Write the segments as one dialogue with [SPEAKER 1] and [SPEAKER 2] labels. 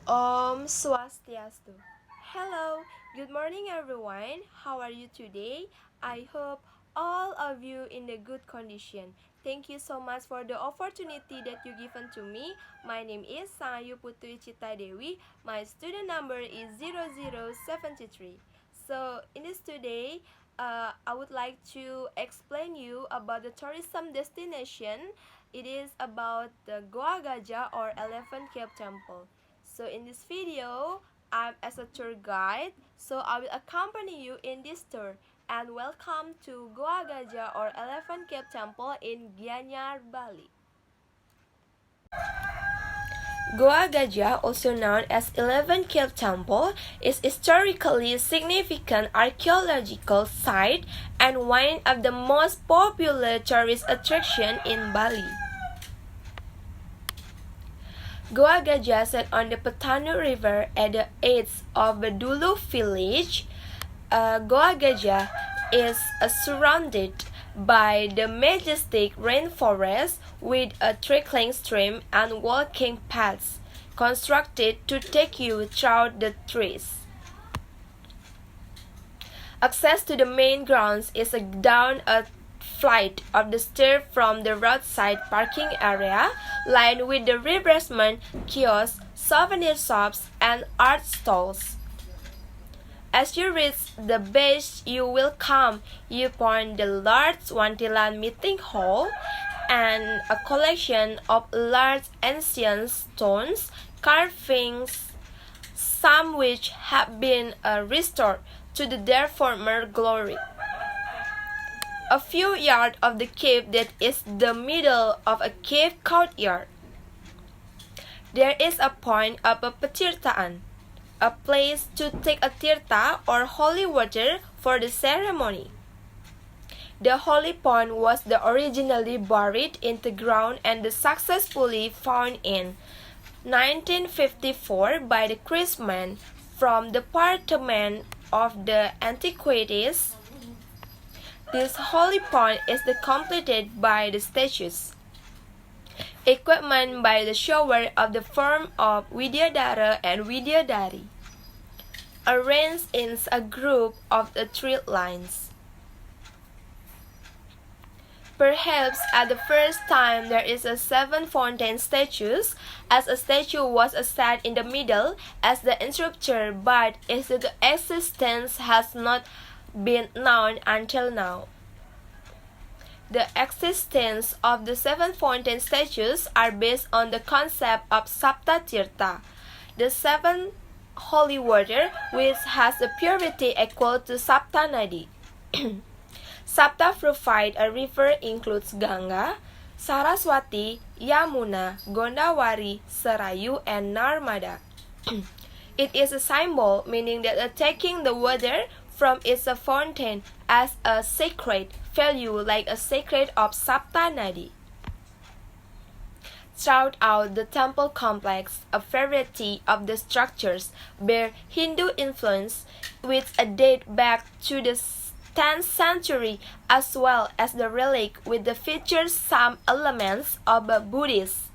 [SPEAKER 1] Om Swastiastu. Hello, good morning everyone. How are you today? I hope all of you in a good condition. Thank you so much for the opportunity that you given to me. My name is Putu Ichita Dewi. My student number is 0073. So in this today, I would like to explain you about the tourism destination. It is about the Goa Gajah or Elephant Cave Temple. So in this video, I'm as a tour guide, so I will accompany you in this tour. And welcome to Goa Gajah or Elephant Cave Temple in Gianyar, Bali. Goa Gajah, also known as Elephant Cave Temple, is historically significant archaeological site and one of the most popular tourist attractions in Bali. Goa Gajah sat on the Putu River at the edge of the Dulu village. Goa Gajah is surrounded by the majestic rainforest with a trickling stream and walking paths constructed to take you through the trees. Access to the main grounds is down a flight of the stairs from the roadside parking area, lined with the refreshment kiosks, souvenir shops, and art stalls. As you reach the base, you will come upon the large Wantilan meeting hall and a collection of large ancient stones carvings, some which have been restored to their former glory. A few yards of the cave that is the middle of a cave courtyard. There is a point of a patirtaan, a place to take a tirta or holy water for the ceremony. The holy pond was originally buried in the ground and successfully found in 1954 by the Christmas from the Department of the Antiquities. This holy pond is completed by the statues. Equipment by the shower of the firm of Widyadhara and Widyadhari, arranged in a group of the three lines. Perhaps at the first time there is a 7 fountain statues, as a statue was set in the middle as the instructor, but its existence has not been known until now. The existence of the 7 fountain statues are based on the concept of Sapta Tirtha, the 7 holy water which has a purity equal to Sapta Nadi. Sapta provide a river includes Ganga, Saraswati, Yamuna, Gondawari, Sarayu, and Narmada. It is a symbol meaning that taking the water from its fountain as a sacred value like a sacred of Sapta Nadi. Throughout the temple complex, a variety of the structures bear Hindu influence, which date back to the 10th century, as well as the relic which features some elements of Buddhism.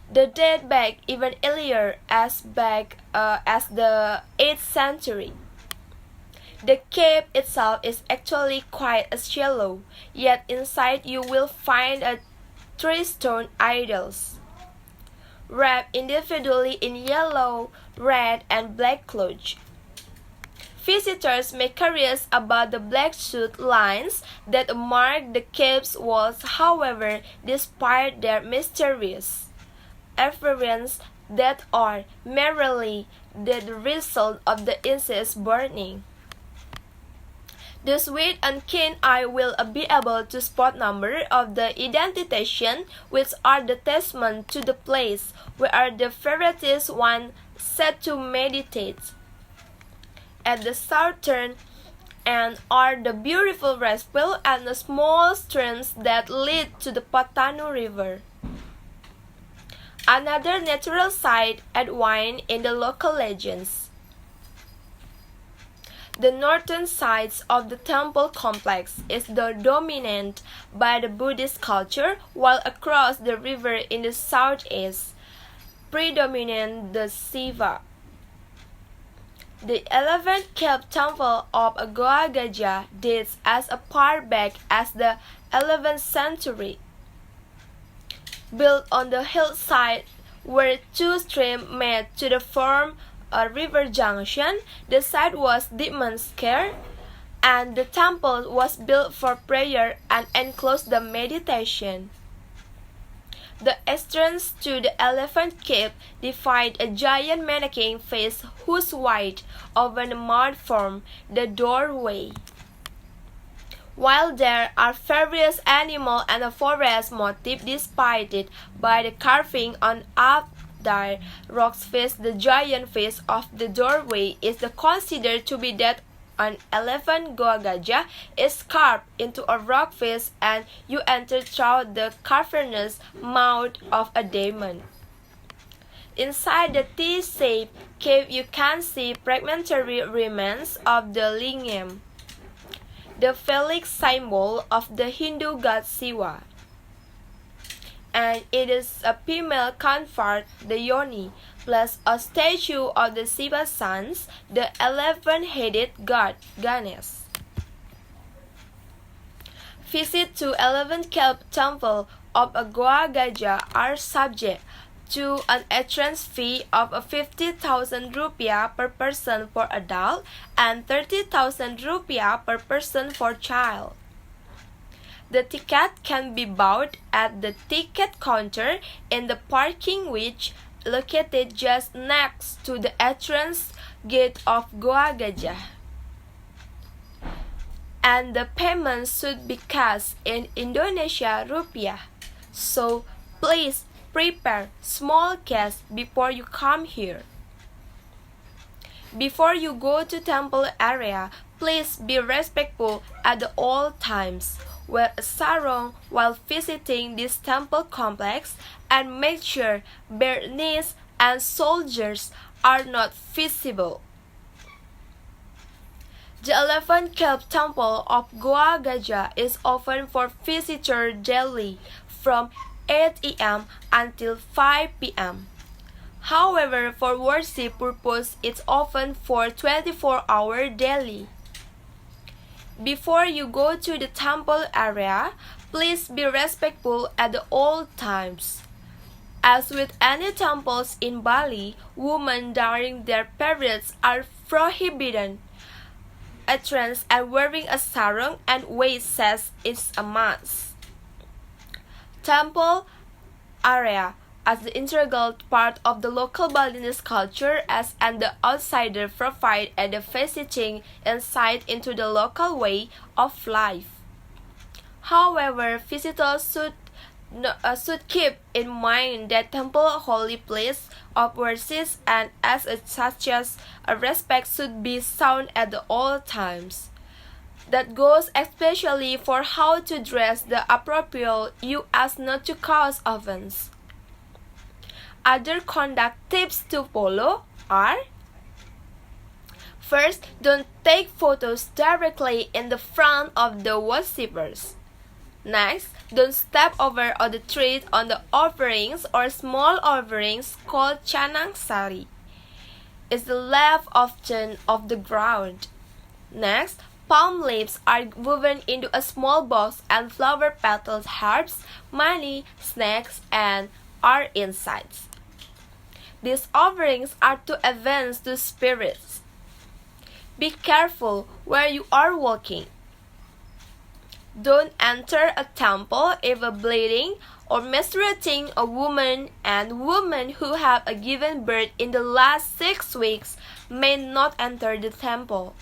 [SPEAKER 1] The date back even earlier as the 8th century. The cave itself is actually quite shallow, yet inside you will find 3 stone idols, wrapped individually in yellow, red, and black cloth. Visitors may curious about the black soot lines that mark the cave's walls, however, despite their mysterious appearance, that are merely the result of the incense burning. The sweet and keen eye will be able to spot number of the indentation, which are the testament to the place where the varieties one set to meditate. At the southern end are the beautiful rice field and the small streams that lead to the Putu River. Another natural site at wine in the local legends. The northern side of the temple complex is dominated by the Buddhist culture, while across the river in the southeast, predominate the Shiva. The 11th cave temple of Goa Gajah dates as far back as the 11th century. Built on the hillside where two streams met to form a river junction, the site was deeply scarce, and the temple was built for prayer and enclosed the meditation. The entrance to the elephant cave defied a giant mannequin face whose white oven mud formed the doorway. While there are various animal and forest motifs displayed by the carving on other rocks face, the giant face of the doorway is considered to be that an elephant Goa Gajah is carved into a rock face and you enter through the cavernous mouth of a demon. Inside the T-shaped cave you can see fragmentary remains of the lingam, the phallic symbol of the Hindu god Shiva, and it is a female counterpart, the Yoni, plus a statue of the Shiva sons, the 11-headed god Ganesh. Visits to 11th cave temple of Goa Gajah are subject to an entrance fee of 50,000 rupiah per person for adult and 30,000 rupiah per person for child. The ticket can be bought at the ticket counter in the parking which located just next to the entrance gate of Goa Gajah. And the payment should be cash in Indonesia rupiah. So please prepare small cash before you come here. Before you go to temple area, please be respectful at all times. Wear a sarong while visiting this temple complex and make sure bare knees and soldiers are not visible. The 11th cave temple of Goa Gajah is open for visitors daily from 8 a.m. until 5 p.m. However, for worship purpose, it's open for 24 hours daily. Before you go to the temple area, please be respectful at all times. As with any temples in Bali, women during their periods are forbidden. Entrance and wearing a sarong and waist sash is a must. Temple area as the integral part of the local Balinese culture as and the outsider provide the visiting insight into the local way of life. However, visitors should keep in mind that temple holy place of worship and as such as a respect should be shown at all times. That goes especially for how to dress the appropriate you as not to cause offense. Other conduct tips to follow are: first, don't take photos directly in the front of the worshippers. Next, don't step over or tread on the offerings or small offerings called chanang sari. It's the left often of the ground. Next, palm leaves are woven into a small box and flower petals, herbs, money, snacks, and are inside. These offerings are to advance the spirits. Be careful where you are walking. Don't enter a temple if a bleeding or menstruating a woman and women who have given birth in the last 6 weeks may not enter the temple.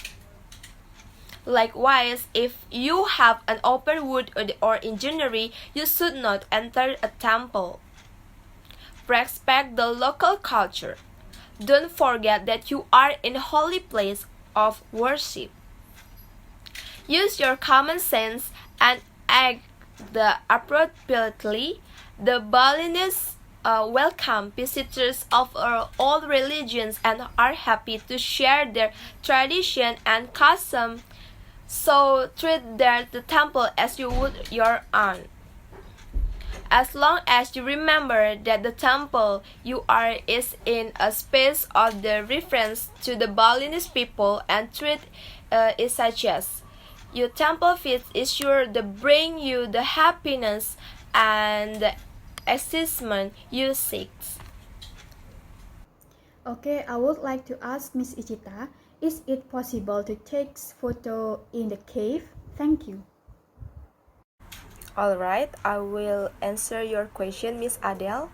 [SPEAKER 1] Likewise, if you have an open wound or injury, you should not enter a temple. Respect the local culture. Don't forget that you are in a holy place of worship. Use your common sense and act appropriately. The Balinese welcome visitors of all religions and are happy to share their tradition and custom. So treat the temple as you would your own. As long as you remember that the temple you are is in a space of the reference to the Balinese people and treat it such as your temple feast is sure to bring you the happiness and the assessment you seek.
[SPEAKER 2] Okay, I would like to ask Miss Ichita, is it possible to take photo in the cave? Thank you.
[SPEAKER 1] Alright, I will answer your question, Miss Adele.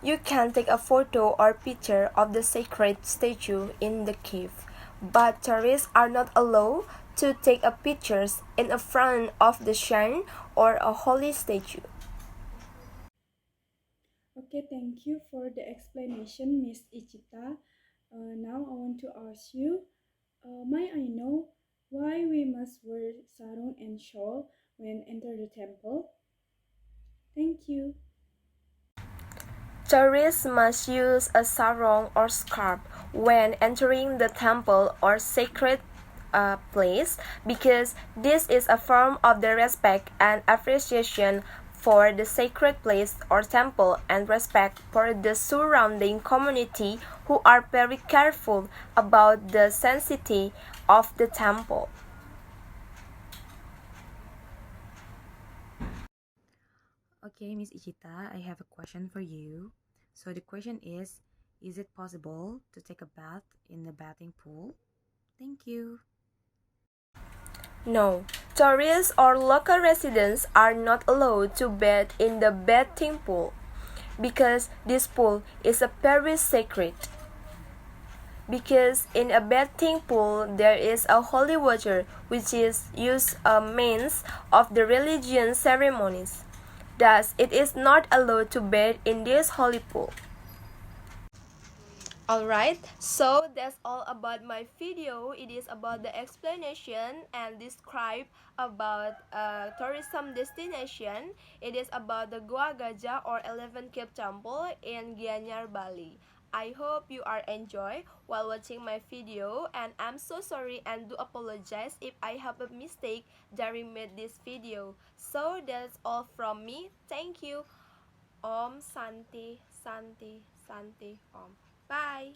[SPEAKER 1] You can take a photo or picture of the sacred statue in the cave, but tourists are not allowed to take a pictures in front of the shrine or a holy statue.
[SPEAKER 2] Okay, thank you for the explanation, Miss Ichita. Now I want to ask you, may I know why we must wear sarong and shawl when enter the temple? Thank you.
[SPEAKER 1] Tourists must use a sarong or scarf when entering the temple or sacred place because this is a form of the respect and appreciation for the sacred place or temple and respect for the surrounding community who are very careful about the sanctity of the temple.
[SPEAKER 3] Okay, Miss Ichita, I have a question for you. So the question is it possible to take a bath in the bathing pool? Thank you.
[SPEAKER 1] No, tourists or local residents are not allowed to bathe in the bathing pool because this pool is a very sacred. Because in a bathing pool there is a holy water which is used a means of the religion ceremonies. Thus, it is not allowed to bathe in this holy pool. Alright, so that's all about my video. It is about the explanation and describe about tourism destination. It is about the Gua Gajah or 11 Cave Temple in Gianyar, Bali. I hope you are enjoy while watching my video, and I'm so sorry and do apologize if I have a mistake during made this video. So that's all from me. Thank you. Om Santi Santi Santi Om. Bye.